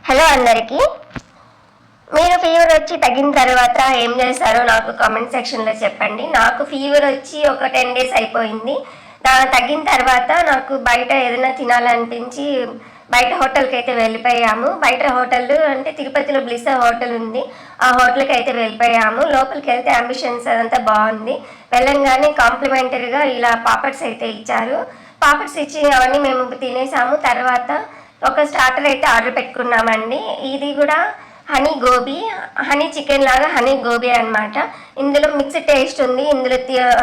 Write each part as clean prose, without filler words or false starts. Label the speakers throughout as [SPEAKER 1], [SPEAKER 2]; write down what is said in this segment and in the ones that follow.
[SPEAKER 1] Hello అందరికీ. మీరు fever వచ్చి తగ్గిన తర్వాత ఏం చేస్తారో నాకు కామెంట్ సెక్షన్లో చెప్పండి. నాకు ఫీవర్ వచ్చి ఒక 10 days అయిపోయింది. తగ్గిన తర్వాత నాకు బయట ఏదైనా తినాలనిపించి బయట హోటల్కి అయితే వెళ్ళిపోయాము. బయట హోటల్ అంటే తిరుపతిలో బ్లిస్ హోటల్ ఉంది, ఆ హోటల్కి అయితే వెళ్ళిపోయాము. లోపలికి వెళ్తే అంబిషన్స్ అదంతా బాగుంది. వెళ్ళంగానే కాంప్లిమెంటరీగా ఇలా పాపడ్స్ అయితే ఇచ్చారు. పాపడ్స్ ఇచ్చి అవన్నీ మేము తినేసాము. తర్వాత ఒక స్టార్టర్ అయితే ఆర్డర్ పెట్టుకున్నామండి. ఇది కూడా హనీ గోబీ, హనీ చికెన్ లాగా హనీ గోబీ అనమాట. ఇందులో మిక్స్డ్ టేస్ట్ ఉంది. ఇందులో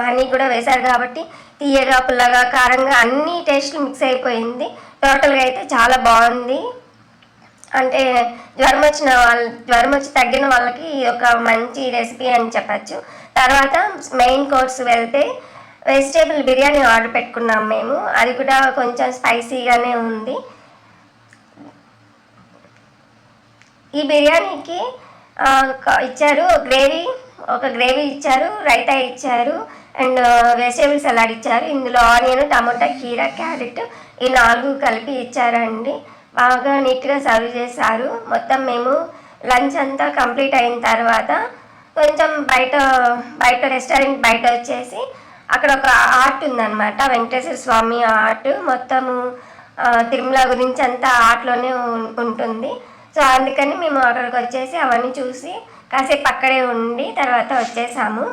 [SPEAKER 1] హనీ కూడా వేశారు కాబట్టి తీయగా, పుల్లగా, కారంగా అన్ని టేస్ట్లు మిక్స్ అయిపోయింది. టోటల్గా అయితే చాలా బాగుంది. అంటే జ్వరం వచ్చి తగ్గిన వాళ్ళకి ఒక మంచి రెసిపీ అని చెప్పచ్చు. తర్వాత మెయిన్ కోర్స్ వెళ్తే వెజిటేబుల్ బిర్యానీ ఆర్డర్ పెట్టుకున్నాం మేము. అది కూడా కొంచెం స్పైసీగానే ఉంది. ఈ బిర్యానీకి ఇచ్చారు ఒక గ్రేవీ ఇచ్చారు, రైతా ఇచ్చారు అండ్ వెజిటేబుల్ సలాడ్ ఇచ్చారు. ఇందులో ఆనియన్, టమాటా, కీరా, క్యారెట్ ఈ 4 కలిపి ఇచ్చారండి. బాగా నీట్గా సర్వ్ చేశారు. మొత్తం మేము లంచ్ అంతా కంప్లీట్ అయిన తర్వాత కొంచెం బయట రెస్టారెంట్ బయట వచ్చేసి అక్కడ ఒక ఆర్ట్ ఉందన్నమాట, వెంకటేశ్వర స్వామి ఆర్ట్. మొత్తము తిరుమల గురించి అంతా ఆర్ట్లోనే ఉంటుంది. సో అందుకని మేము అక్కడికి వచ్చేసి అవన్నీ చూసి కాసేపు అక్కడే ఉండి తర్వాత వచ్చేసాము.